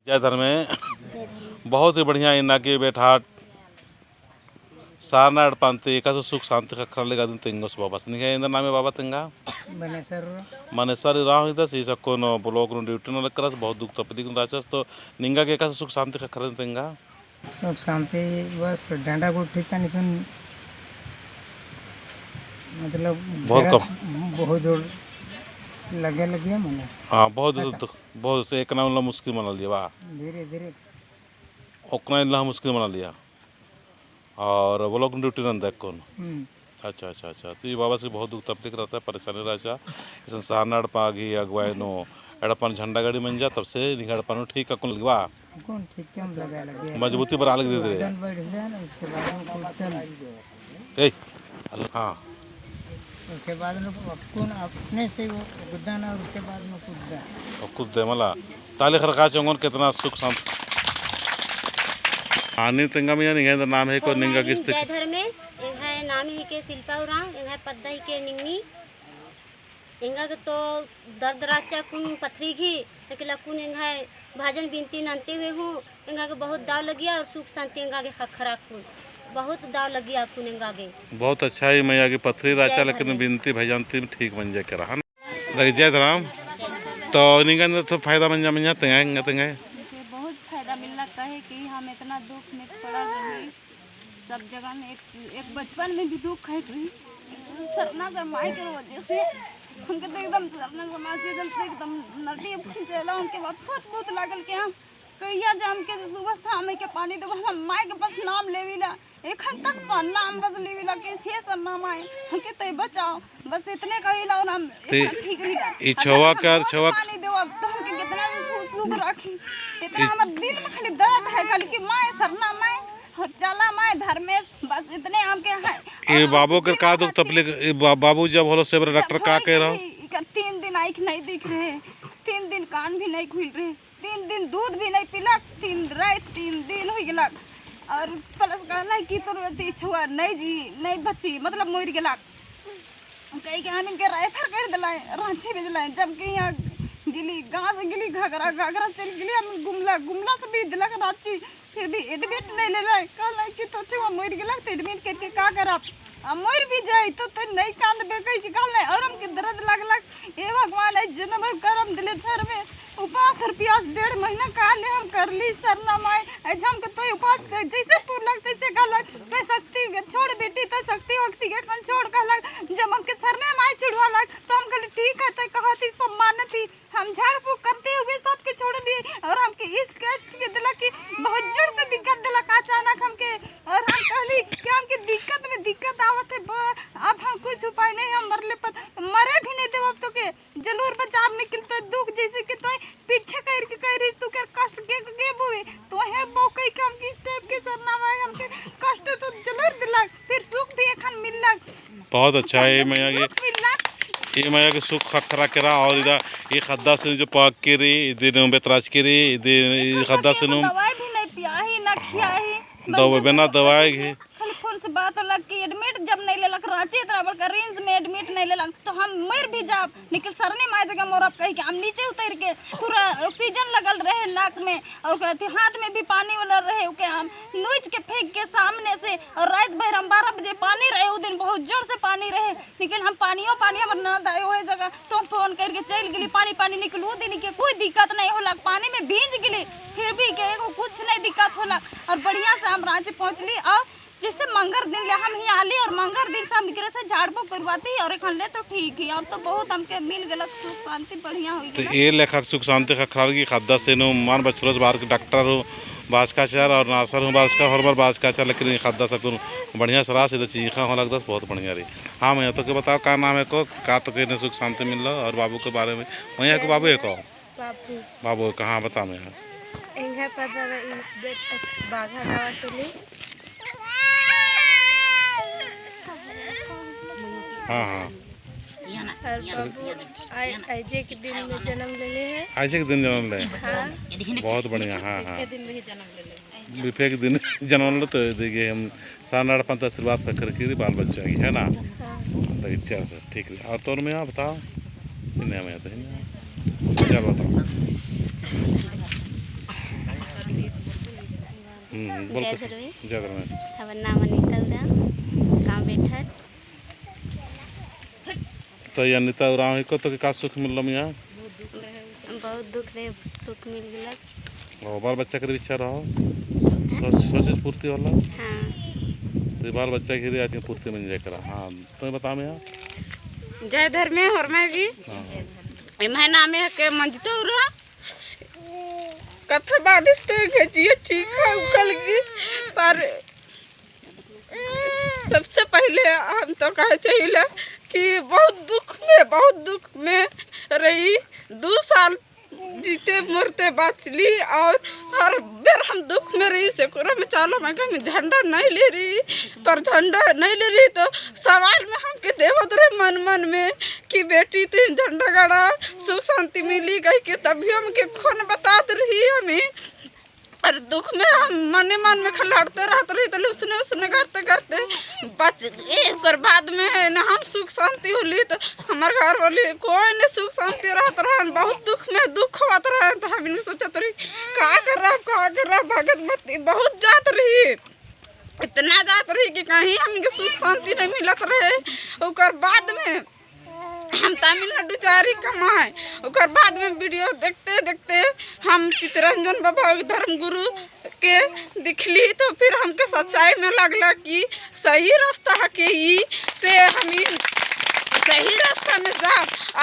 जय धर्म में जय धर्म बहुत ही बढ़िया इन्ना के बेठाट सारना अड़पांते का सुख शांति का खरले का दिन तेंगोस बाबा निके इंदर नामे बाबा तेंगा मनेसर राव इधर सी सको नो ब्लॉक नु ड्यूटी न लकरस बहुत दुख तपदी गुन राचस तो निंगा के का सुख शांति का खरले तेंगा सुख शांति बस डंडा को ठीक था निसन मतलब बहुत कम बहुत जोर लगे लगे मने हाँ बहुत से एक नाम मुश्किल मना लिया वाह धीरे धीरे ओकना इल्ला मुश्किल मना लिया और ब्लॉक ड्यूटी न देख कौन अच्छा अच्छा अच्छा तो ये बाबा से बहुत दुख तकलीफ रहता है परेशानी रहता है इस सारना अड़पागी अगवाई नो एड़पन झंडा गाड़ी मन जा तब से निगड़पन ठीक का कौन लगवा कौन ठीक क्या लगे मजबूती पर अलग दे दे वजन बढ़ गया ना उसके बाद में कूदते ए हाँ उसके बाद में कौन अपने से वो कूदना और उसके बाद में कूदना और खुद दे मला ताले खरका चंगोन कितना सुख शांत आनी तेंगा में नहीं है नाम है को निंगा किस्ते जय धर्म में एक है नाम ही के शिल्पा उरांग एक है पद्दा ही के निंगनी इंगा के तो दर्द राचा कुन पथरी घी तकला कुन इंगा है भाजन बिनती नंते हुए हूँ इंगा के बहुत दाव लगिया और सुख शांति इंगा के खखरा कुन बहुत दाव लगिया कुन इंगा के बहुत अच्छा है मैया की पथरी राचा लेकिन बिनती भजंती में ठीक बन जाए करा है जय धर्म तो निंगा ने तो फायदा बन जा मंजा तेंगा तेंगा बहुत फायदा मिलना कहे कि हम इतना दुख में पड़ा रहे सब जगह में एक बचपन में भी दुख है सरना माई के वजह से हमके तो एकदम सरना समाज एकदम नटी चला उनके बाद सोच बहुत लागल के हम कहिया जाम के सुबह शाम के पानी दो हम माई के बस नाम लेविला एखन तक नाम बस लेविला के हे सरना माई हमके तय बचाओ बस इतने कहिला और हम ठीक नहीं ई छवा पानी दो अब तो हमके कितना सुख रखी इतना हमर दिल में खाली दर्द है खाली कि माई सरना माई और चला माई धर्मेश बस इतने हमके है ये बाबू के का दुख तकलीफ बाबू जब होलो से डॉक्टर का कह रहा 3 दिन आँख नहीं दिख रहे 3 दिन कान भी नहीं खुल रहे 3 दिन दूध भी नहीं पिला 3 दिन हो गया और प्लस कहला कि तो छुआ नहीं जी नहीं बच्ची मतलब मर गया कहीं के हम इनके रेफर कर दिलाए रांची भेज लाए जबकि यहाँ गिली गाँव से गिली घाघरा चल गिली हम गुमला से भी दिलक रांची फिर भी एडमिट नहीं ले लाए कहला कि तो छुआ मर गया तो एडमिट करके का करब मर भी जाए तो नहीं कांद बेकई कि कहला और हमके दर्द लगलक ए भगवान है जन्म करम दिले थर में उपास और प्यास 1.5 महीना काले हम कर ली सरना माई आज हमके तो उपास जैसे पूरलक तैसे कहलक तो शक्ति छोड़ बेटी तो शक्ति वक्ति के खन छोड़ कहलक जब हमके सरने माई छुड़वालक तो हम कहले ठीक है तो कहती तो मानती हम झाड़ फूक करते हुए सबके छोड़ दिए और हमके इस कष्ट के दिला कि बहुत जोर से दिक्कत दिलक अचानक हमके और हम कहली कि हमके दिक्कत में दिक्कत आवत है अब हम कुछ उपाय नहीं हम मरले पर मरे भी नहीं देव अब तो के जरूर बचाव निकलते दुख जैसे कि तो पीछे कह रही तू कर कष्ट के बुए तो है बौकई के हम किस टाइप के सरना में हमके कष्ट तो जरूर दिलक फिर सुख भी एखन मिललक बहुत अच्छा है मैया के ये मैया के सुख खखरा करा और इधर ये खद्दा से जो पाक के रे इधर बेतराज के रे इधर खद्दा से दवाई भी नहीं पियाही ना खियाही दवा बिना दवाई के खाली फोन से बात होलक कि एडमिट जब नहीं लेलक रांची इतना बड़का रेंज में एडमिट नहीं लेलक तो हम मर भी जाब निकल सरने माई जगह मोरब कही कि हम नीचे उतर के पूरा ऑक्सीजन लगल रहे नाक में और हाथ में भी पानी वाला रहे ओके हम नोच के फेंक के सामने से और रात भर हम 12 बजे पानी रहे उस दिन बहुत जोर से पानी रहे लेकिन हम पानी हमर ननद आए हुए जगह तो फोन करके चल गई पानी निकल वो दिन के कोई दिक्कत नहीं होला पानी में भीज गई फिर भी के कुछ नहीं दिक्कत होला और बढ़िया से हम रांची पहुँचली और जैसे मंगर दिन ले हम यहाँ आली और मंगर दिन से हम एकरे से झाड़ फूक करवाती और एखन ले तो ठीक ही अब तो बहुत हमके मिल गलक सुख शांति बढ़िया हो तो ये लेखक सुख शांति खखरा की खद्दा से नो मान बचरोज बाहर के डॉक्टर हो बाजकाचार और नासर हूँ बाजका हर बार बाजकाचार लेकिन खद्दा सकूँ बढ़िया सराह से चीखा हो लगता बहुत बढ़िया रही हाँ मैं तो के बताओ का नाम है को का तो कहने सुख शांति मिल रहा और बाबू के बारे में वहीं को बाबू है को बाबू कहाँ बता मैं हाँ हाँ आजे के दिन में जन्म ले हैं आजे के दिन जन्म ले बहुत बढ़िया हाँ हाँ बिफे के दिन जन्म लो तो देखिए हम सारनाड़ पंत आशीर्वाद कर के बाल बच्चा की है ना इच्छा ठीक है और तो में बताओ नहीं मैं तो चल बताओ बोल जय कैसे ध्रुवी। जय धर्मेश। हमार नाम अनीता उरांव, गाँव बेठर। तो ये अनिता उरांव को तो का सुख मिलल यहाँ बहुत दुख रहे, सुख मिल गलक। और बाल बच्चा के विचार रहो सोच पूर्ति होला हाँ तो बाल बच्चा के लिए आज पूर्ति मिल जाए करा। हाँ तो बता मैं जय धर्मे हरमे जी मैं नाम है के मंजता उरा कथा बारिश तो घेचिए चीखा उकल की पर सबसे पहले हम तो कहे चाहिए कि बहुत दुख में रही 2 साल जीते मरते बचली और हर बेर हम दुख में रही से में चालो मैं झंडा नहीं ले रही पर झंडा नहीं ले रही तो सवाल में हमके देवत रहे मन में कि बेटी तो झंडा गाड़ा सुख शांति मिली गई के तभी हमके खून बतात रही हमें और दुख में हम मन में खिलाड़ते रहते रही तो उसने करते बच एक बाद में है ना हम सुख शांति होली तो हमारे घर वाली कोई नहीं सुख शांति रहते रहे बहुत दुख होता रहे तो हम सोचते रही का कर रहा भगत मती बहुत जात रही इतना जात रही कि कहीं हमके सुख शांति नहीं मिलत रहे। और बाद में हम तमिलनाडु जारी कमाए और बाद में वीडियो देखते हम चित्तरंजन बाबा धर्म गुरु के दिखली तो फिर हमके सच्चाई में लगला कि सही रास्ता है कि ई से हम सही रास्ता में जा।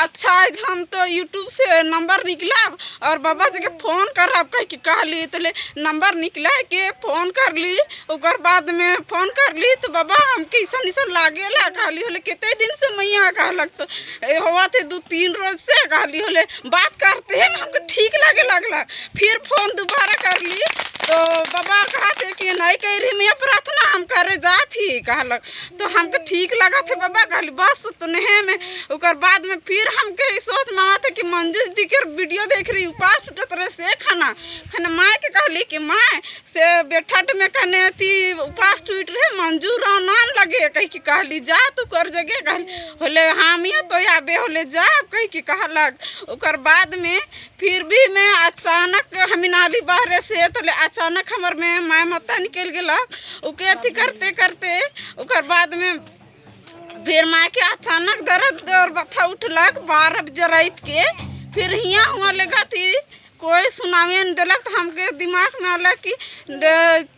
अच्छा हम तो यूट्यूब से नंबर निकला और बाबा जी के फोन कर कह के कहली तो नंबर निकला के फोन कर ली और बाद में फोन कर ली तो बाबा हमके ऐसा लागेला कहली होले कितने दिन से मैया कहलक तो हुआ थे 2-3 रोज से कहली होले बात करते हैं हमको ठीक लगे लगला फिर फोन दोबारा कर ली तो बाबा कहते कि नहीं कह रही मैं प्रार्थना हम करे जाती कहलक तो हमको ठीक लगा थे बाबा कहली बस तो नहीं में उकर बाद में फिर हमके सोच में आते कि मंजू दी के वीडियो देख रही उपास टूटत रहे से खाना माँ के कहली कि माँ से बेठट में कहने थी उपास टूट रहे मंजू राव नाम लगे कह के कहली जा तू कर जगह कहली होले हम ये तो आबे होले जा कह के कहलक उकर बाद में फिर भी मैं अचानक हम नाली बहरे से तो अचानक हमार में माँ माता निकल गया उके अथी करते उकर बाद में फिर माँ के अचानक दर्द और बथा उठलक 12 बजे रात के फिर हियाँ हुआ लगा थी कोई सुनावे नहीं दिलक तो हमके दिमाग में आला कि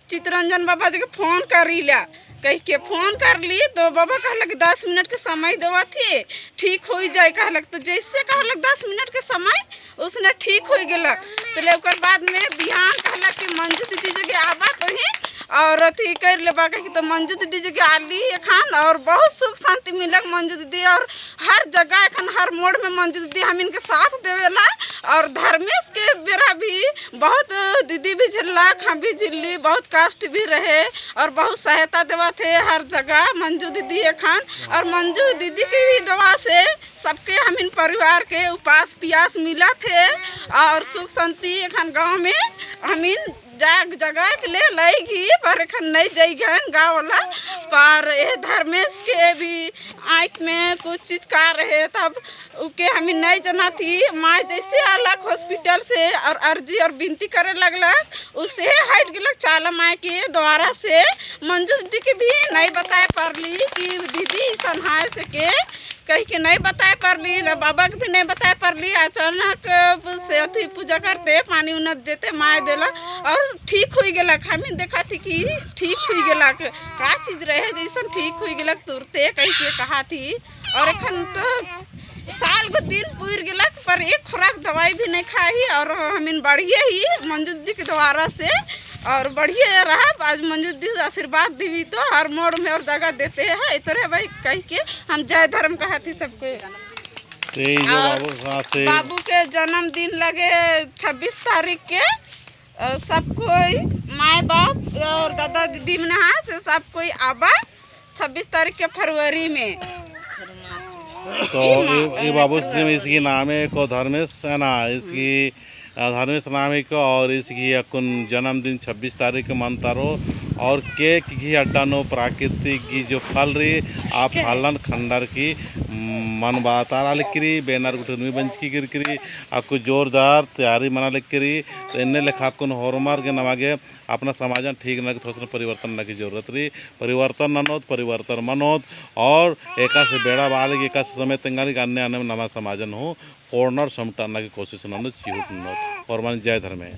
चित्तरंजन बाबा जी के फोन करी ला कह के फोन कर ली तो बाबा कहलक 10 मिनट के समय देवा थे ठीक हो जाए कहलक तो जैसे कहलक 10 मिनट के समय उसने ठीक हो गया तो ओकर बाद में बिहान कहलक कि मंजू दीदी जगह आबा तो ही और अथी कर लेबा कह तो मंजू दीदी जगह आली एखन और बहुत सुख शांति मिलक मंजू दीदी और हर जगह एखन हर मोड़ में मंजू दीदी हम इनके साथ देवेला और धर्मेश के बेरा भी बहुत दीदी भी झिल्लक हम भी झिल्ली बहुत कष्ट भी रहे और बहुत सहायता देवा थे हर जगह मंजू दीदी एखन और मंजू दीदी की भी दवा से सबके हम इन परिवार के उपास पियास मिला थे और सुख शांति एखन गाँव में हम इन जगह के ले लेगी पर एखन नहीं जाइगन गाँव वाला पर ये धर्मेश के भी आँख में कुछ चीज का रहे तब उके हमें नहीं जना थी माँ जैसे अलग हॉस्पिटल से और अर्जी और विनती करे लगला उससे हट गलक चाला माँ के द्वारा से मंजू दीदी के भी नहीं बताए पड़ली कि दीदी सन्हाय से के कहीं के नहीं बताए पड़ली न बाबा के भी नहीं बताए पड़ली अचानक से अथी पूजा करते पानी उन्नत देते माँ देला और ठीक हो गलक हमें देखा थी कि ठीक हो गलक का चीज रहे जैसा ठीक हो गलक तुरते कहीं के कहा थी और एखन तो साल को दिन पूर गलक पर एक खुराक दवाई भी नहीं खाई और हमें बढ़िया ही मंजू दीदी के द्वारा से और बढ़िया रहा आज मंजू दीदी आशीर्वाद दी तो हर मोड़ में और जगह देते हैं इतने भाई कह के हम जय धर्म कहती सबको। बाबू के जन्मदिन लगे 26 तारीख के सब कोई माँ बाप और दादा दीदी में से सब कोई आबा 26 तारीख के फरवरी में तो ये बाबू इसकी नाम है को धर्मेश है ना इसकी धर्मेश नाम है को और इसकी जन्मदिन 26 तारीख को मनता रो और केक घी अड्डा नो प्राकृतिक घी जो फल रही आप फलन खंडर की मन बातारा लिखरी बैनर गुटनवी बंच की गिरकरी आपको जोरदार तैयारी मना लिखरी तो इन्हें लेखा को हॉर्मार के नवागे अपना समाजन ठीक न थोड़ा परिवर्तन न की जरूरत रही परिवर्तन ननोत परिवर्तन मनोत और एका से बेड़ा बाल एका से समय तंगाली अन्य अन्य नवा समाजन हो कॉर्नर समटाना की कोशिश ननोत चिहुट नोत और मन जय धर्म है।